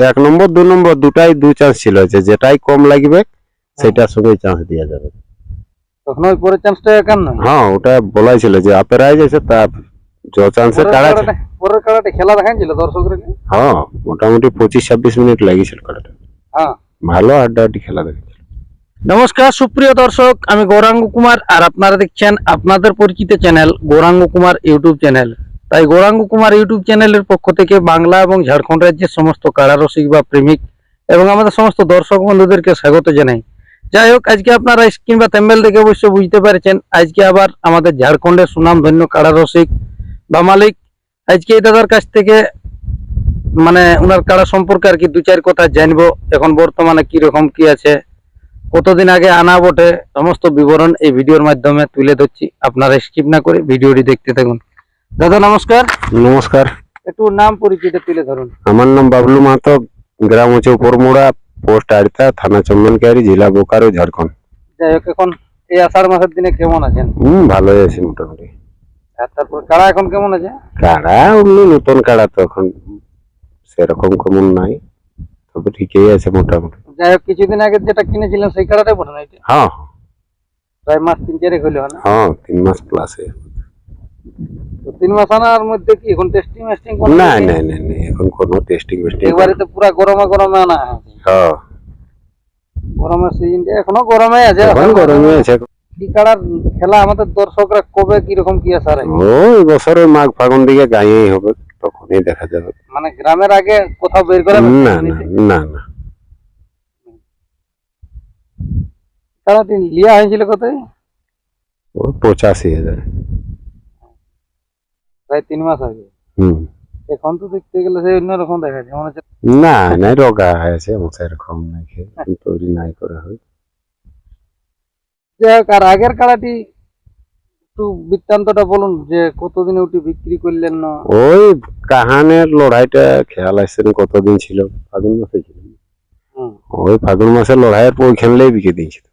এক নম্বর দু নম্বর দুটাই দু চান্স ছিল, যেটাই কম লাগবে সেটার সঙ্গে চান্স দেওয়া যাবে। তখন ওই পরের চান্সটা কেন না? হ্যাঁ, ওটা বলাই ছিল যে আপেরাই যাচ্ছে তা যে চান্সে কাড়া আছে। পরের খেলাটা খেলা দেখাচ্ছিল দর্শকরা? হ্যাঁ, মোটামুটি 25-26 মিনিট লাগিয়েছিল কাড়াটা। হ্যাঁ, ভালো আড্ডাআড্ডি খেলা দেখেছিল। নমস্কার সুপ্রিয় দর্শক, আমি গৌরাঙ্গ কুমার আর আপনারা দেখছেন আপনাদের পরিচিত channel Gauranga Kumar YouTube channel. তাই গৌরাঙ্গ কুমার ইউটিউব চ্যানেলের পক্ষ থেকে বাংলা এবং ঝাড়খণ্ড রাজ্যের সমস্ত কাড়া রসিক বা প্রেমিক এবং আমাদের সমস্ত দর্শক বন্ধুদেরকে স্বাগত জানাই। যাই হোক, আজকে আপনারা স্ক্রিন বা থেম্বেল দেখে অবশ্যই বুঝতে পারছেন আজকে আবার আমাদের ঝাড়খণ্ডের সুনামধন্য কাড়া রসিক বা মালিক আজকে এই দাদার কাছ থেকে মানে ওনার কাড়া সম্পর্কে আর কি দু চার কথা জানবো। এখন বর্তমানে কি রকম কি আছে, কতদিন আগে আনা বটে, সমস্ত বিবরণ এই ভিডিওর মাধ্যমে তুলে ধরছি। আপনারা স্কিপ না করে ভিডিওটি দেখতে থাকুন। দাদা নমস্কার। নমস্কার। একটু নাম পরিচয়টা তুলে ধরুন। আমার নাম বাবলু মাহাতো, গ্রাম হচ্ছে উপরমুড়া, পোস্ট আড়তা, থানা চন্দনকারী, জেলা বোকারো, ঝাড়খণ্ড। যাই হোক, এখন এই আষাঢ় মাসের দিনে কেমন আছেন? ভালোই আছে মোটামুটি। আর তারপর কাড়া এখন কেমন আছে? কাড়া অমনি নতুন কাড়া তো এখন সেরকম কেমন নাই, তবে ঠিকই আছে মোটামুটি। যাই হোক, কিছুদিন আগে যেটা কিনেছিলেন সেই কাড়াটাই বটে না এটা? হ্যাঁ প্রায় মাস 3-4 হইলো না? হ্যাঁ, 3 মাস প্লাস। তো 3 মাস আনার মধ্যে কি এখন টেস্টিং মেস্টিং না না না না, এখন কোনো টেস্টিং মেস্টিং একবারে তো পুরা গরমে গরমে আনা হয়েছে। হ্যাঁ, গরমের সিজনটা এখনো গরমে আছে। এখন গরমে আছে। কি কাড়ার খেলা আমাদের দর্শকরা কবে কিরকম কি আশা রাখে? ওই বছরে মাঘ ফাগুন দিকে গাঁয়েই হবে, তখনই দেখা যাবে। মানে গ্রামের আগে কোথাও বের করে না না না না। কাড়াটি লিয়া হয়েছিল কোথায়? ওই 85,000। প্রায় 3 মাস আগে। এখন তো দেখতে গেলে সেই অন্যরকম দেখা যায়, মনে হচ্ছে না না, রোগা হয়েছে সেরকম নাই, তৈরি নাই করা হয়। যাই হোক, আর আগের কাড়াটি একটু বৃত্তান্তটা বলুন যে কতদিনে ওটি বিক্রি করলেন না? ওই কাহানের লড়াইটা খেয়াল আসছে না, কতদিন ছিল, ফাগুন মাসে ছিল। ওই ফাগুন মাসের লড়াইয়ের পর ওইখানলেই বিকে দিয়েছিল।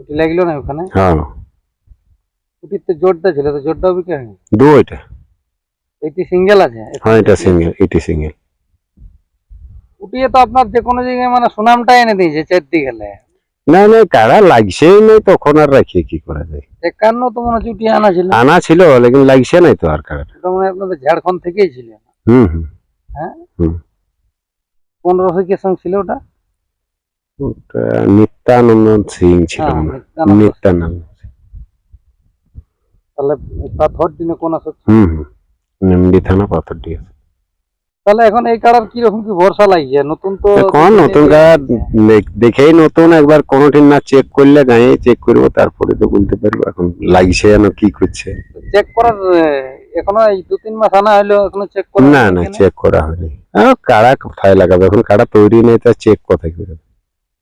ওটি লাগলো না ওখানে? হ্যাঁ, ওটির তো জোরটা ছিল, তো জোরটাও বিক্রি হয়নি? দুইটা। এটি সিঙ্গেল আছে? হ্যাঁ, এটা সিঙ্গেল, এটি সিঙ্গেল। ওটি তো আপনার যে কোনো জায়গায় মানে সুনামটা এনে দিয়েছে চারটি গেলে। না না, কারা লাগছেই নাই, তখন আর রাখিয়ে কি করা যায়। 51 তো মনে হচ্ছে ওটি আনা ছিল। আনা ছিল, লেকিন লাগছে নাই তো আর কারা। ওটা মানে আপনাদের ঝাড়খণ্ড থেকেই ছিল? হুম হুম। হ্যাঁ। হুম। কোন রসিকের সঙ্গে ছিল ওটা? ওটা নিত্যানন্দ সিং ছিল। নিত্যানন্দ। তাহলে পাথর দিনে কোন আসর? নিমডি থানা পাথরডি। তাহলে এখন এই কাড়ার কি রকম কি ভরসা লাগছে? নতুন তো এখন নতুন কাড়া দেখেই নতুন, একবার কোনোদিন না চেক করলে গায়ে চেক করবো, তারপরে তো বলতে পারবো এখন লাগছে যেন কি করছে। চেক করার এখনো এই 2-3 মাস আনা হলো, এখনো চেক করা না না, চেক করা হয়নি। কাড়া কোথায় লাগাবে এখন, কাড়া তৈরি নেই, তা চেক কোথায় করবে?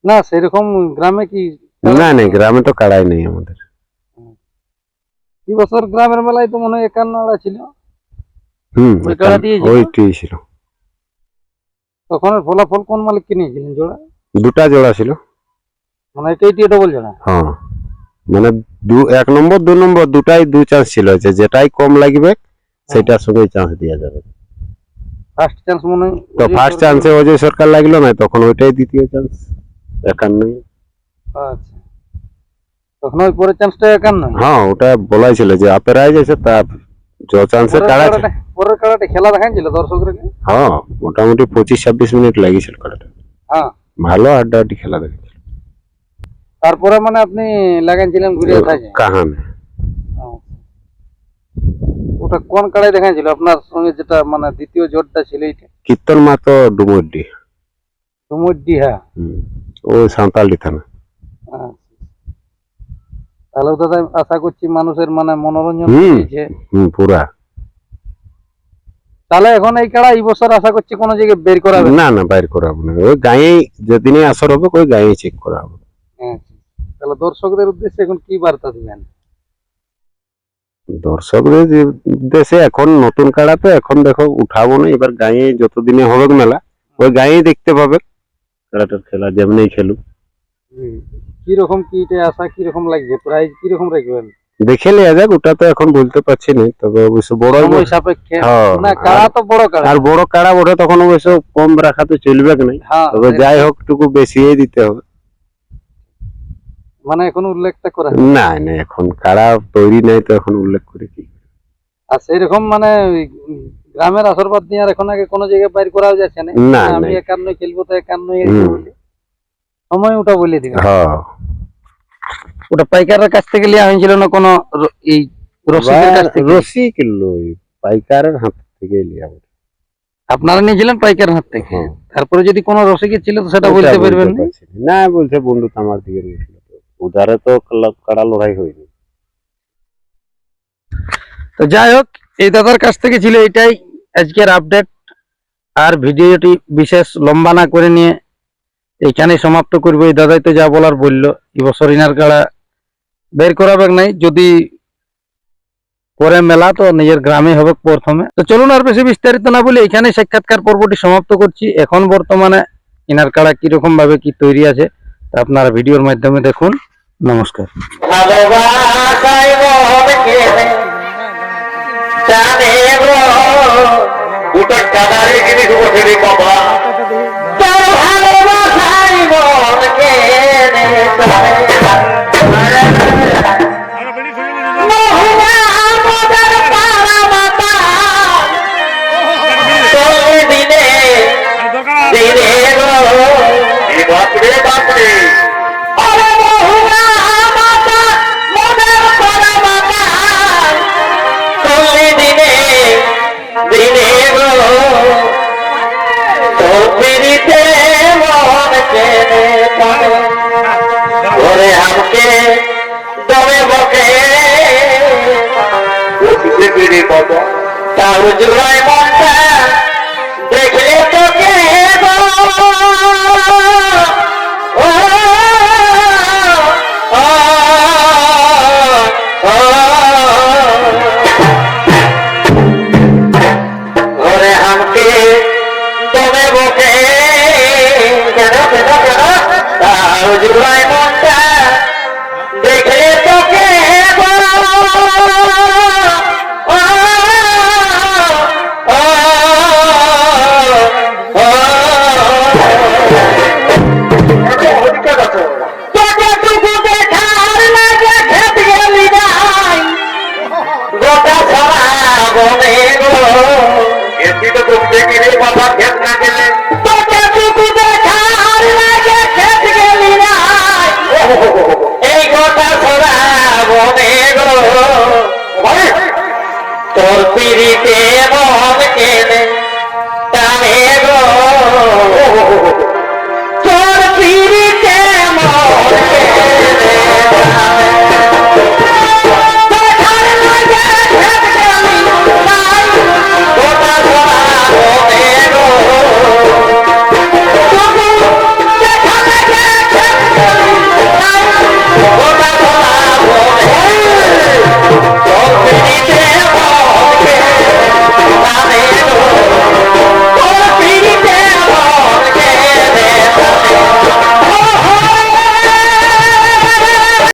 না সেরকম গ্রামে কি? না না, গ্রামে তো কাড়াই নেই আমাদের। এই বছর গ্রামের মেলায় তো মনে হয় 51 ছিল। ওই ওইটাই ছিল। তখন ফলাফল কোন মালিক কিনেছিলেন জোড়া? দুটা জোড়া ছিল। মানে এটাই ডবল জোড়া? হ্যাঁ, মানে এক নম্বর দু নম্বর দুটাই দু চান্স ছিল, যেটাই কম লাগবে সেটার সঙ্গে চান্স দেওয়া যাবে। ফার্স্ট চান্স মনে হয় তো ফার্স্ট চান্সে অজয় সরকার লাগলো না, তখন ওইটাই দ্বিতীয় চান্স 51। আচ্ছা, তখন ওই পরের চান্সটা 51? হ্যাঁ, ওটা বলাই ছিল যে আপেরাই যাচ্ছে তা যে চান্সে কাড়া আছে। পরের কাড়াটা খেলা দেখাচ্ছিল দর্শকরা? হ্যাঁ, মোটামুটি 25-26 মিনিট লাগিয়েছিল কাড়াটা। হ্যাঁ, ভালো আড্ডাআড্ডি খেলা দেখেছিল। তারপরে মানে আপনি লাগাইছিলেন ঘুরে থাকে কাহানে। ওটা কোন কাড়াই দেখাইছিল আপনার সঙ্গে, যেটা মানে দ্বিতীয় জোটটা ছিল? এইটা কীর্তন মাতো ডুমুরডি। ডুমুরডি? হ্যাঁ, ওই সাঁওতালডি থানা। তাহলে দাদা আশা করছি মানুষের মানে মনোরঞ্জন হয়েছে পুরা। তাহলে এখন এই কাড়া এই বছর আশা করছি কোন জায়গায় বের করা হবে? না না, বাইর করা হবে না, ওই গাঁয়ে যেদিনই আসর হবে ওই গাঁয়ে চেক করা হবে। তাহলে দর্শকদের উদ্দেশ্যে এখন কি বার্তা দিবেন? দর্শকদের উদ্দেশ্যে এখন নতুন কাড়া তো এখন দেখো উঠাবো না, এবার গাঁয়ে যতদিনে হবে মেলা ওই গাঁয়েই দেখতে পাবে কাড়াটার খেলা, যেমনি খেলুক। কিরকম কি এটা আশা কিরকম লাগছে? প্রাইজ কিরকম রাখবেন? দেখে নেওয়া যাক, ওটা তো এখন বলতে পারছি না, তবে অবশ্য বড় সময় সাপেক্ষে হ্যাঁ, না, কাড়া তো বড় কাড়া। আর বড় কাড়া বড়, তখন অবশ্য কম রাখা তো চলবে না, হ্যাঁ, তবে যাই হোক টুকু বেশিই দিতে হবে। মানে এখন উল্লেখটা করা না না, এখন কাড়া তৈরি নাই তো এখন উল্লেখ করে কি। আর সেইরকম মানে ওই গ্রামের আসরবাদ নিয়ে আর এখন আগে কোনো জায়গায় বাইর করাও যাচ্ছে না। না, আমি না। 51 খেলবো তো 51 হুম। বলি সময় ওটা বলে দিবে। হ্যাঁ, ওটা পাইকারের কাছ থেকে লিয়া হয়েছিল না কোনো এই রসিকের কাছ থেকে? রসিক লই, পাইকারের হাত থেকে লিয়া। আপনারা নিয়েছিলেন পাইকার হাত থেকে, হ্যাঁ। তারপরে যদি কোনো রসিকের ছিল তো সেটা ওটা বলতে বলতে পারবেন না। পারছি না। না বলছে বন্ধু তো আমার দিকে গেছিল, উধারে তো কাড়া লড়াই হয়নি। তো যাই হোক, এই দাদার কাছ থেকে ছিল এটাই আজকের আপডেট। আর ভিডিওটি বিশেষ লম্বা না করে নিয়ে এখানে সমাপ্ত করবো। এই দাদাই তো যা বলার বললো, এবছর ইনার কাড়া বের করাবে নাই, যদি পরে মেলা তো নিজের গ্রামে হবে প্রথমে। তো চলুন আর বেশি বিস্তারিত না বলে এখানে সাক্ষাৎকার পর্বটি সমাপ্ত করছি। এখন বর্তমানে ইনার কাড়া কিরকম ভাবে কি তৈরি আছে তা আপনারা ভিডিওর মাধ্যমে দেখুন। নমস্কার। ভালোবাসায় মন কেনে জানে গো দুটো কাদারে কিনে বসে বাবা তোর ভালোবাসায় মন কেনে মহুয়া আমাদের পাড়া মাতা চলে দিনে দিনে গো এই বাপরে বাপরে আরে মহুয়া মাতা মনের পাড়া মাতা চলে দিনে দিনে গো তোর পিড়িতে মন কেনে পারে ওরে আমাকে দমে বকে পিড়ি বাবা তাও জুড়ায় মনটা